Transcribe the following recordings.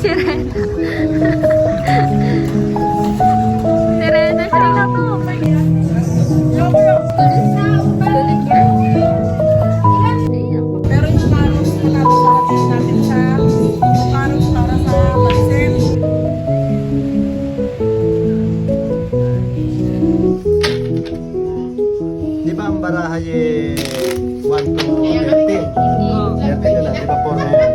Sirena. Sirena siya na to. Pero yung paros na natin natin siya, paros para sa pansin. Di ba ang barahay 1 to 13? 13 yun lang, di ba 4 na yan?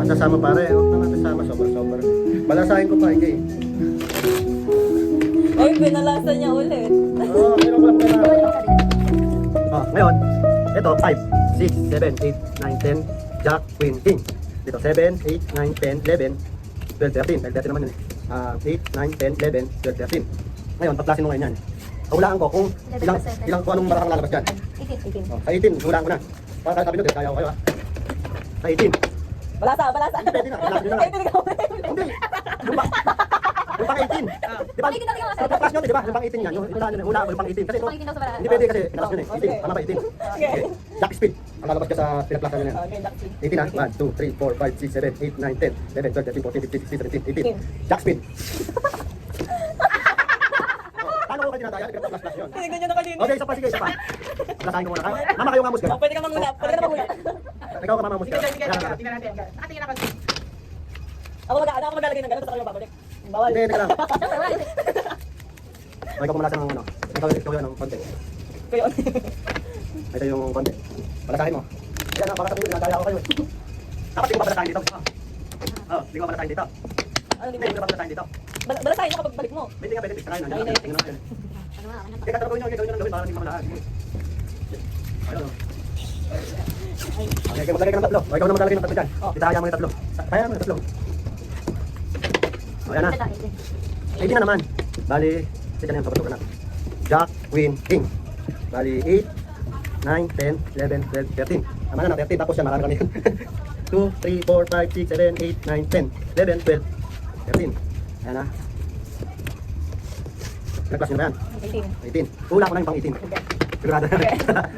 'Nasama pare, huwag na natin sama, sobra-sobra. Balasahin ko pa, ikay. Ay, binalasa niya ulit. Oo, meron ko lang pala. Ngayon, ito, 5, 6, 7, 8, 9, 10, Jack, Queen, King. Dito, 7, 8, 9, 10, 11, 12, 13. Dahil 13 naman yun eh. 8, 9, 10, 11, 12, 13. Ngayon, taklasin mo ngayon yan. Hulaan ko kung kung anong marakang lalabas dyan. 18. Sa 18, hulaan ko na. Para sabi nyo, kaya ko kayo ha. Sa 18. Balasa. Hindi, pwede na. Balasa nyo na lang. Hindi. Yung pang 18. Di ba? Pag-class nyo, di ba? Yung pang 18 yan. Yung hulaan ko yung pang 18. Kasi ito, hindi pwede kasi class nyo eh. 18. Tama ba 18? Okay. Jack speed. Ang lalabas ka sa pinag-class nyo na yan. 18 ha? 1, 2, 3, 4, 5, 6, 7, 8, 9, 10, 11, 12, 13, 14, 15, 16, 17, 18. Jack speed. Paano ko kayo dinadaya? Class yun. Hindi ganyan na kanina. Okay, isa pa, sige, isa pa. Plasahin ko muna. Mama kayo ngamos ka. Pwede ka manguna. Ikaw ka mamamos ka. Tingnan natin. Tingnan natin. Ako maglalagay ng gano'n sa kayo babalik. Bawal. Hindi, teka lang. Ay, ikaw pumalasan ng ano. Ikaw yun, ng konti. Kayo. Ito yung konti. Palasahin mo. Ayan na, baka sabihin, dinadaya ako kayo. Dapat hindi ko papalasahin dito. Hindi ko papalasahin dito. Ano Hindi ko papalasahin dito. balasahin mo kapag balik mo. Hindi nga pwede, pistakayin na. Ay, hindi. Tingnan natin. Teka, gawin nyo ng gawin para hindi mamalahan. Ayun, o. Okay, ikaw maglagay ka ng tatlo. O, ikaw na maglalagay ng tatlo dyan. Itahaya mo yung tatlo. Kaya mo yung tatlo. O, yan na. 18 na naman. Bali, sige na yan, sobra-sobra na. Jack, Queen, King. Bali, 8, 9, 10, 11, 12, 13. Tama na, 13. Tapos yan, marami kami yun. 2, 3, 4, 5, 6, 7, 8, 9, 10, 11, 12, 13. Ayan na. Nag-class nyo na ba yan? 18. Hula ko na yung pang 18. Sigurado na.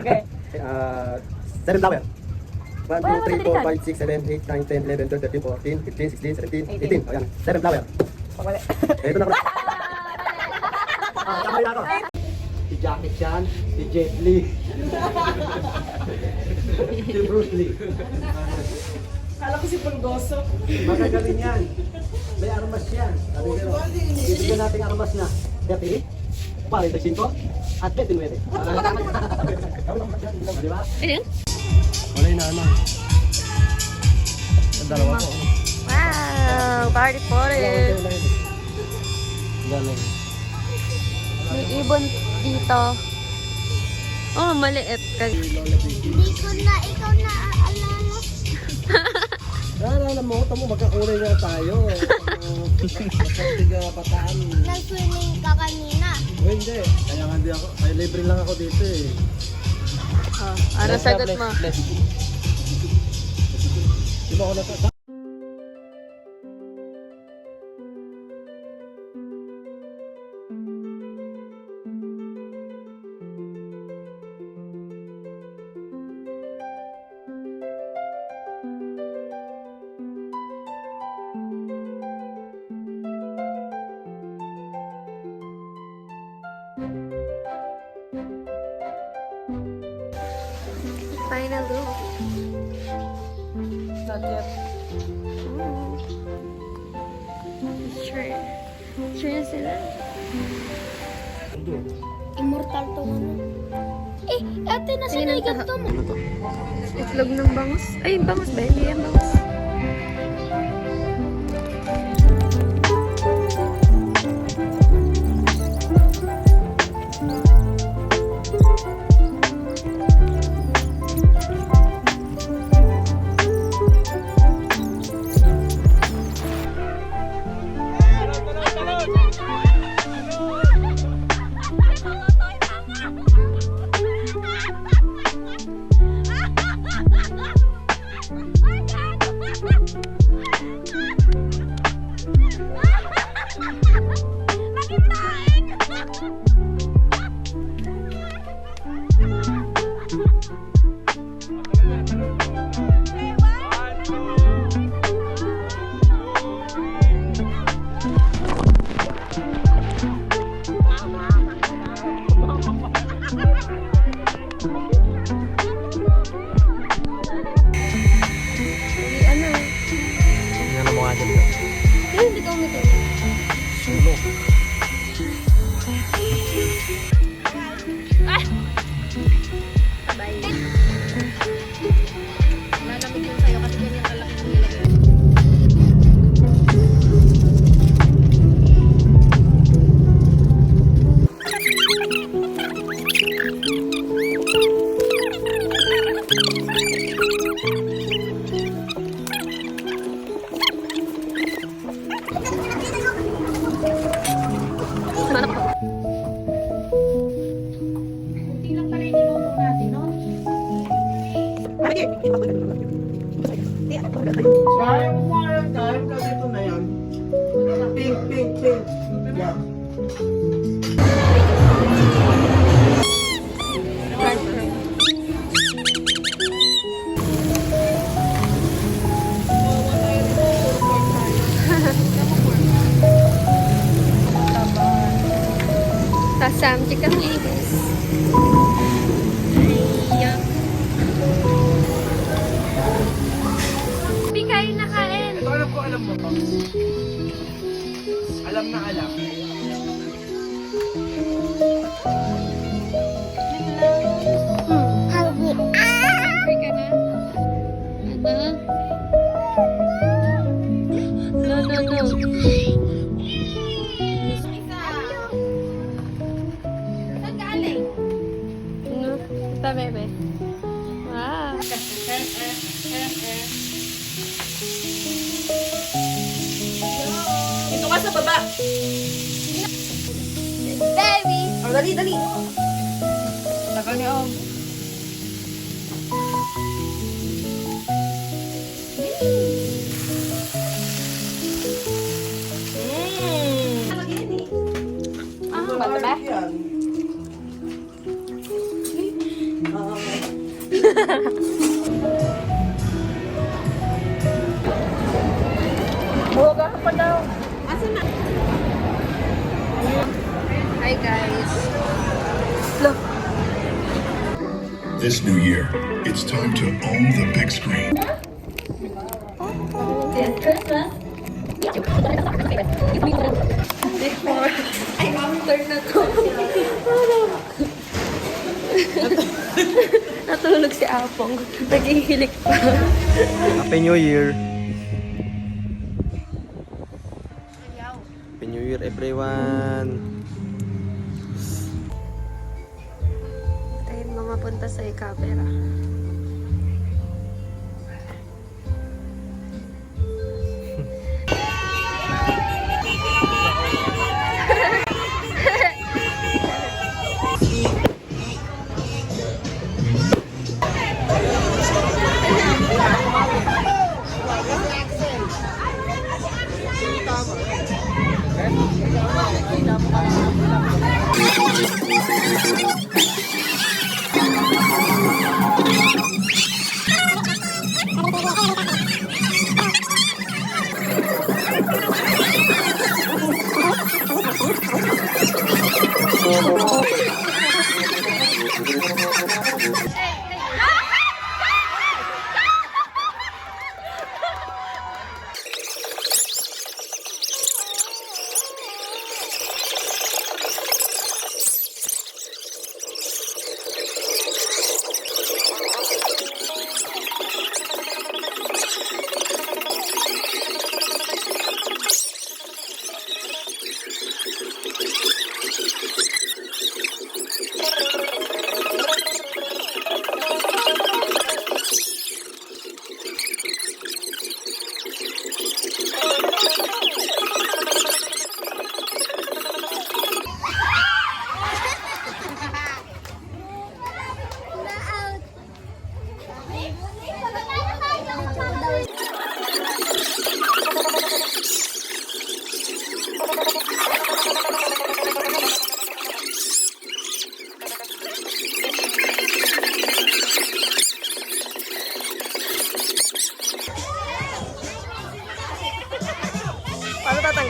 Okay. 7 flower. 1, 2, 3, 4, 5, 6, 7, 8, 9, 10, 11, 12, 13, 14, 15, 16, 17, 18. O yan, 7 flower. Pabalik. Ito na ko. Kamay na ako. Si Jackie Chan, si Jet Li. Si Bruce Lee. Kala ko si Pulgoso. Magagaling yan. May armas yan. Sabi ko, ibigyan natin armas na 30, 45, at 29. Di ba? Ayun. Wala yung ano. Ang dalawa ko. Wow! Party forest. Galing. May ibon dito. Oh, maliit. Hindi ko na ikaw na aalala. Alam mo, tamo magkakulay nga tayo. Magkatiga pataan. Nag-swimming ka kanina. Hindi. Kaya nga di ako. Ay, libre lang ako dito eh. Oh, ano sagot mo? Di ba ako nasa... Final look. Not yet. Ooh. Sure. Sure na sila. Immortal to ano. Ate, nasa Tingnan ligat to. to mo. Ano to? Itlog ng bangus. Ay, bangus ba? Hindi yan bangus. Tingnan mo nga dito. Hindi ka umitin. Sulo. Sabay. Malamig yun sa'yo kasi ganyan kalaki yung nilagay. Mana ko? Kunti lang pala yung niluto natin, no? Kaya mo mo yan, kaya ka dito na yan. Pink, pink, pink. Yan. Tasam chicken wings. Ayan. Hindi kain na kain. Ito alam ko, alam mo. Alam na alam. Hungry ka na? Ano? No, no, no. Saan galing? Ano? Ito, bebe. Wow. Dito ka sa baba. Baby! Oh, dali, dali. Tagal niya, oh. Ah, bata ba? Yan. Buwaga ka pa daw. Hi, guys. Look. This new year, it's time to own the big screen. Before, ay, after na to. Natulog si Apong. Naghihilik pa. Happy New Year. Happy New Year, everyone. Tayo mga punta sa camera.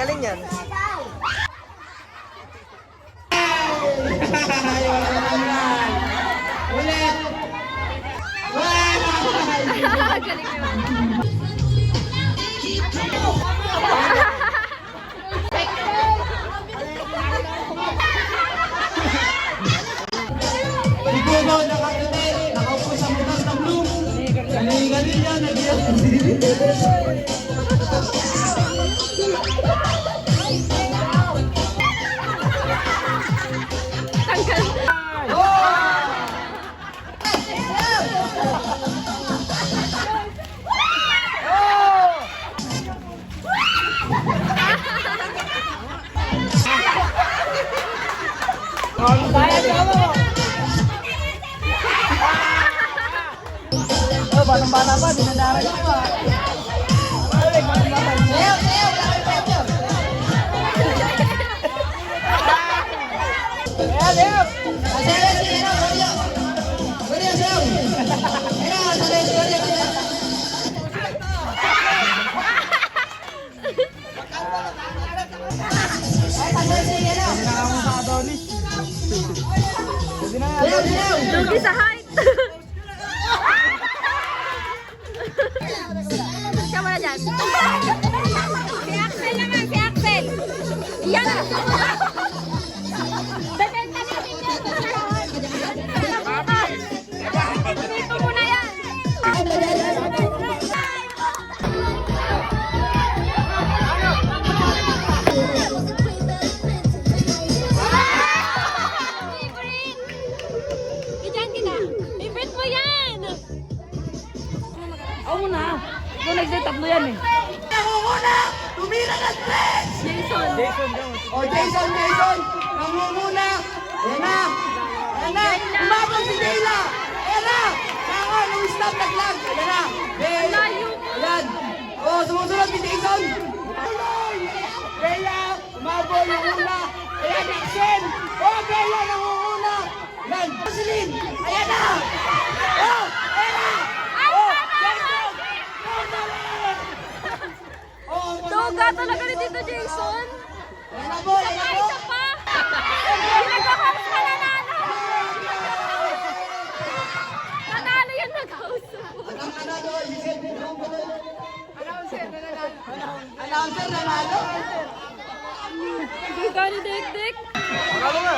galing yan. Ulit! Galing naman. Igugo, nakakita, nakaupo sa butas ng blue. Galing-galing yan, nag-iyak. Tanggal. Oh, batang-bata pa, dinadaran niyo pa. Lugi sa height. Siya wala dyan. Si Axel naman, si Axel. Iyan na. Dito muna yan. Favorite mo yan! Ako muna. Ikaw nag-set up mo yan eh. Jason. O, Jason! Nangunguna! Ayan na! Umabang si Jayla! Ayan na! Saka, nung stop, naglag! Ayan na! Layo. Ayan! O, sumusunod si Jason! Jayla! Umabang yung una! Ayan, action! O, Jayla! Nangunguna! Ayan! Jocelyn! Ayan na! O! Ayan na! O! Jason! Duga talaga ni Tito Jason. Ayan na po! Ayan na po! Isa pa. Nag-house ka nanalo. Nanalo yung nag-house. Announcer nanalo! Duga ni Dekdek. Bravo nga.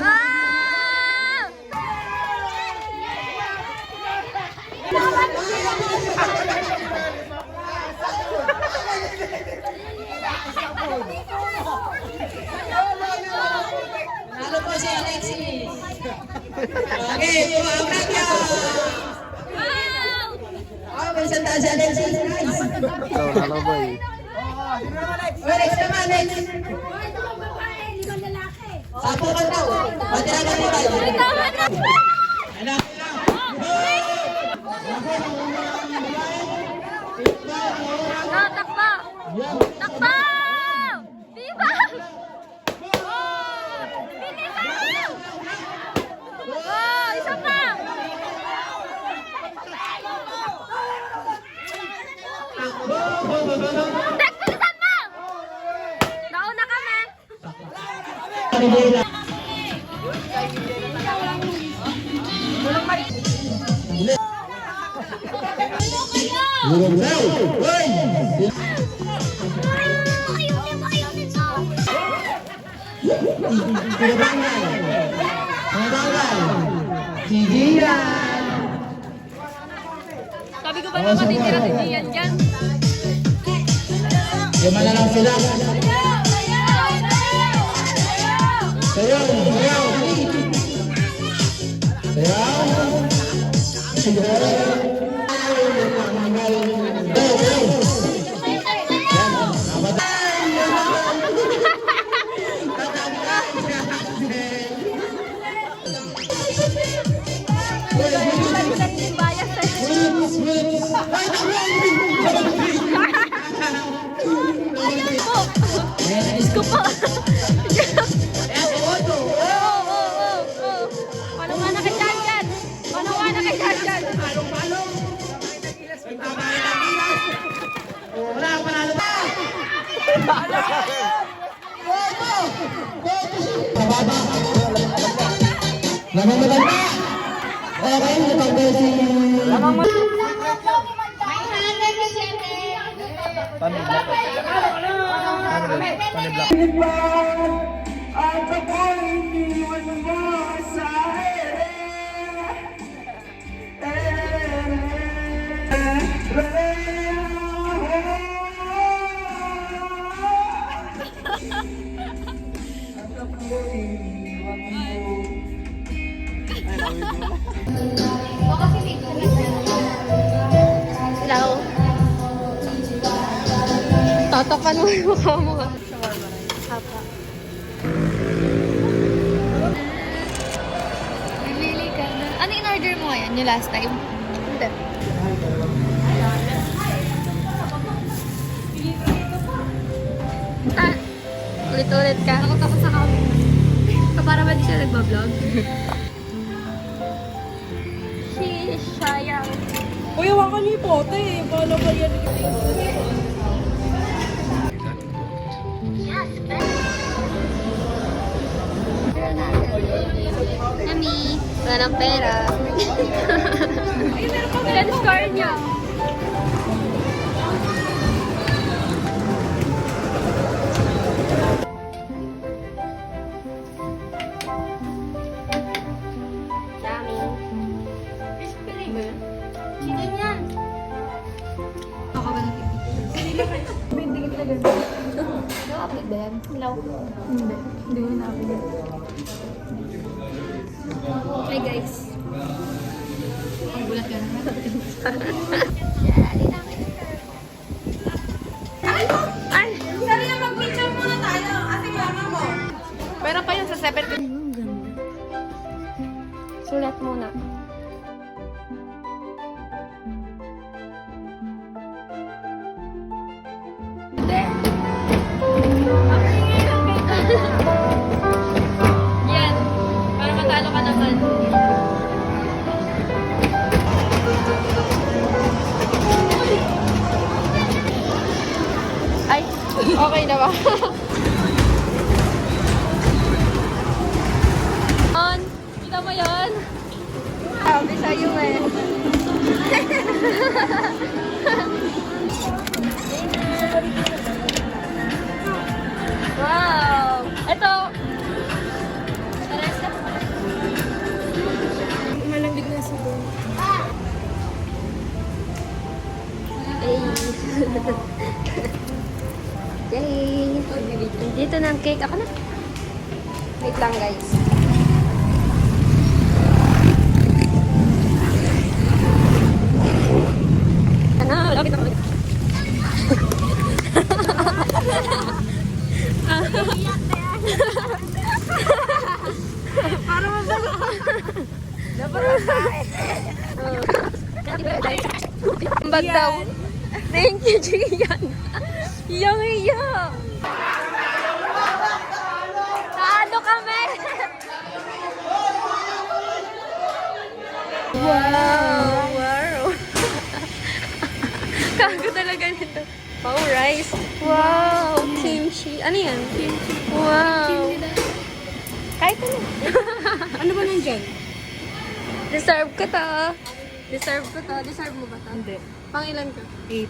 Ah! Nalo po si Alexis. Okay, pumapak niya. Wow! Oh, may isang taas si Alexis. Nice. Hello, boy. Oh, next naman, next. Sapo ka daw. Matira na rin tayo. May tama na. No, takbo! Takbo! Diba? Bilisan! Oh, isa pa! Tek, bilisan mo! Nauna kami! Sabi ko ba naman matitira si Gian dyan? Lima na lang sila. Sayaw! Sayaw! Sayaw! Sayaw! Bias eh. Diyos ko po. Oo. Paano nga na kay Jan Jan? Paano nga na kay Jan Jan? Lamang maganda. Okay, natanggal si... At ako'y iniwan mo sa Hello. Tatakan mo yung mukha mo. Hapa. Bibili ka na. Ano in-order mo ngayon? Yung last time? Hindi. Ah, ulit-ulit ka. Ako tapos sa kami. Para ba di siya nagbablog? Sheesh, sayang. Uy, hawakan niyo yung pote eh. Paano ba yan? Nami, wala ng pera. Ilan score niya? Nami. Sino yan? Ako ba ng Nakapit ba yan? Hello? Hindi. Hindi ko nakapit. Hi guys. Gulat ka na. Ay! Sorry na, mag-picture muna tayo. Ate mama mo. Pera pa yun sa 7. Sulat muna. Yan. Para matalo ka naman. Ay, okay na ba? On, kita mo yun? Sabi sa'yo eh. Wow! Ito! Teresa? Malamig na sa doon. Yay! Dito na ang cake. Ako na. Wait lang guys. Ano? Lapit na kami. Para mabalo ka. Dapat masahe. Bag daw. Thank you, Gian. Iyang-iya. Taano kami? Wow! Wow! Kago talaga nito. Wow, rice. Wow! Kimchi. Ano yan? Kimchi. Wow! Kahit ano. Ano ba nandyan? Deserve ko to. Deserve ko to. Deserve mo ba to? Hindi. Pangilan ka? 8.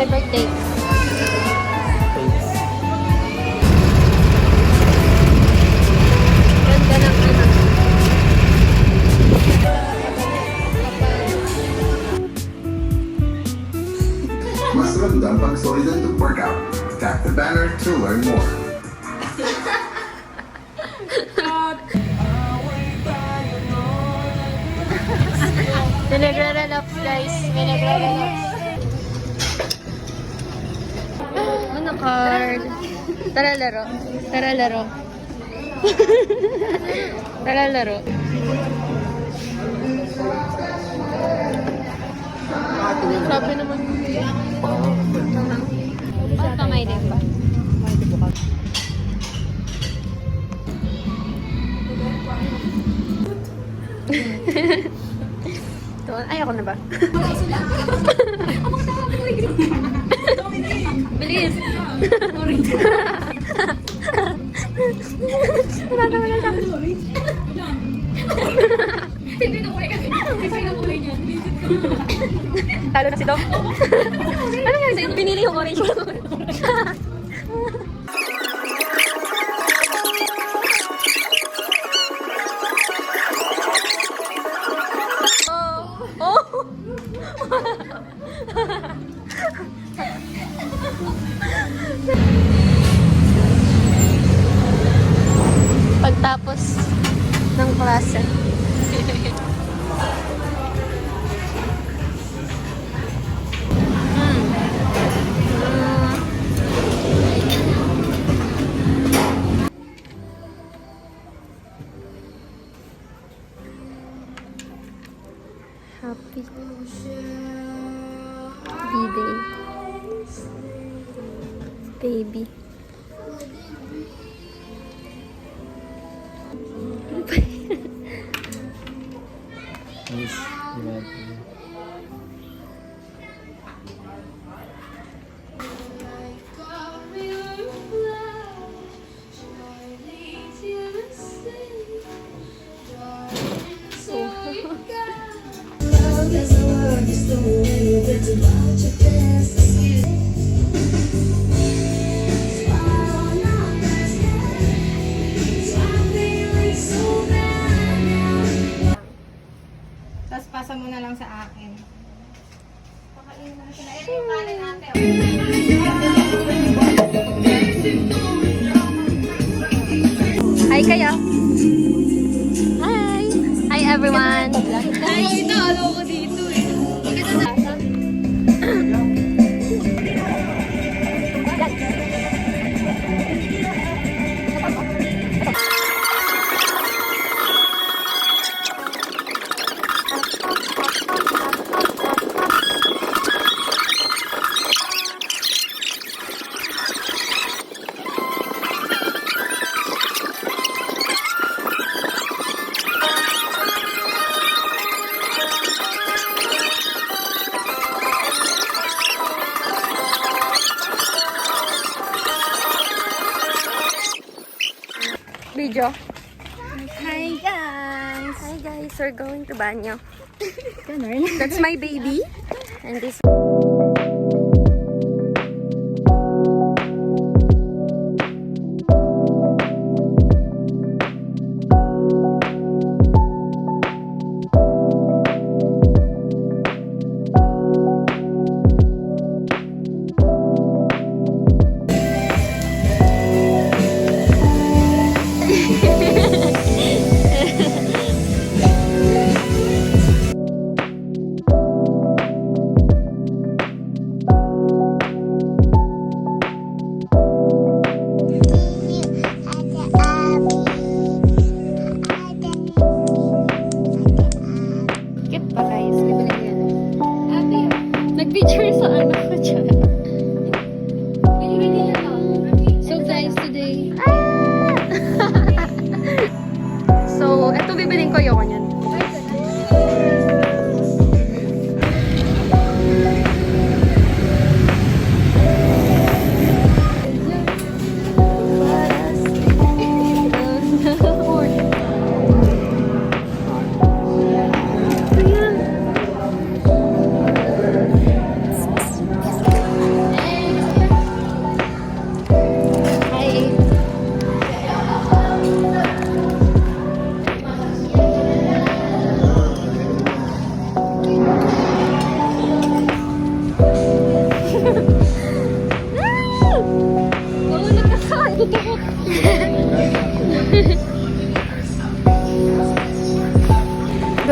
Happy birthday. Ganda ng anak. Mas ramdam pag solid ang workout. Tap the banner to learn more. May nagra-run up, guys. May nagra-run up. Ano card? Tara laro. Tara laro. Tara laro. Sabi naman. Kamay din ba? Ay, ako na ba? Bilis! Natatawa na siya. Talo na si Dom. Ano nga sa'yo? Pinili yung orange. Pagtapos ng klase. Happy B-Day. Baby. Tapos pasa mo na lang sa akin. Hi kayo. Hi. Hi everyone. Ay, inaalo ko dito eh. Video. Hi guys. Hi guys. We're going to banyo. That's my baby. And this.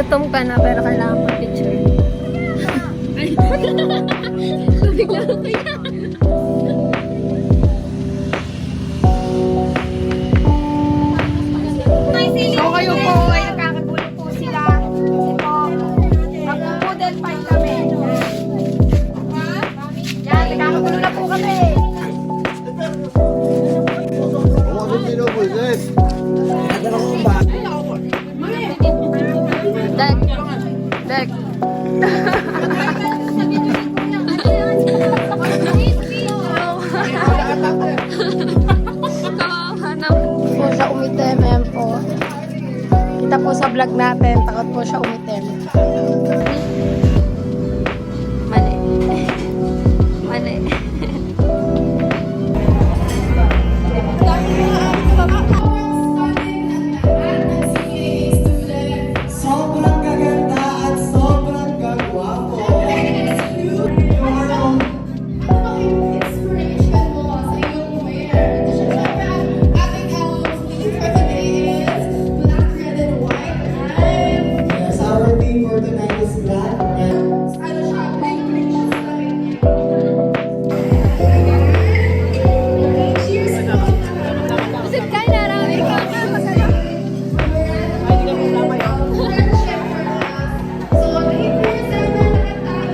Gutom ka na pero kailangan mo picture. Ay, bigla ko kaya. So kayo po ay nakakagulo po sila. Kasi po, mag-poodle fight kami. Yan, nakakagulo na po kami. Dek. Dek. Kawawa naman. Po siya umitim, ayan po. Kita po sa vlog natin, takot po siya umitim. Mali. Mali. Sobrang gaganda at sobrang gagwapo. Inspiration mo sa iyong wear. Siyempre, ating theme for today is black, red, and white. Right? Yes, our theme for tonight is black, red. Ano siya? Big pictures namin. Cheers po. Busog ka na, Rami. Friendship for us. So, i-present na tayo.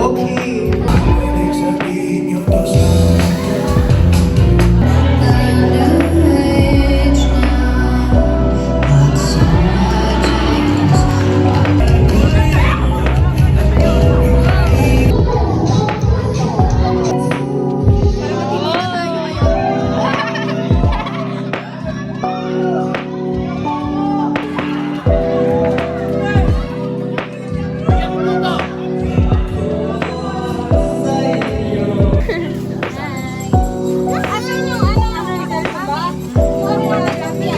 Okay.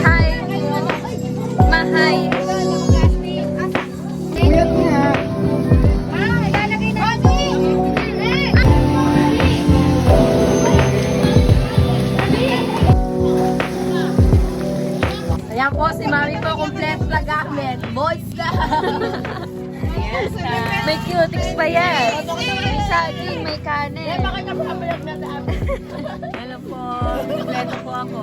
Hi. Mahay. Ayan po, si Mami po, kompleto na gamit. Boys na! May cutics pa yan. May saging, may kanin. Hello po, kompleto po ako.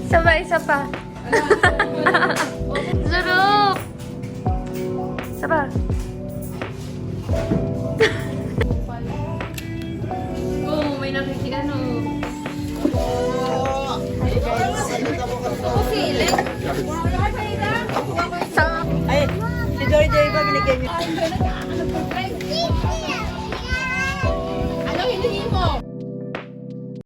Sabay, isa pa. Zuruk! Saba. Oh, may nakikiano. Hi guys. Sili. Ay, si Joy Joy ba binigyan niyo?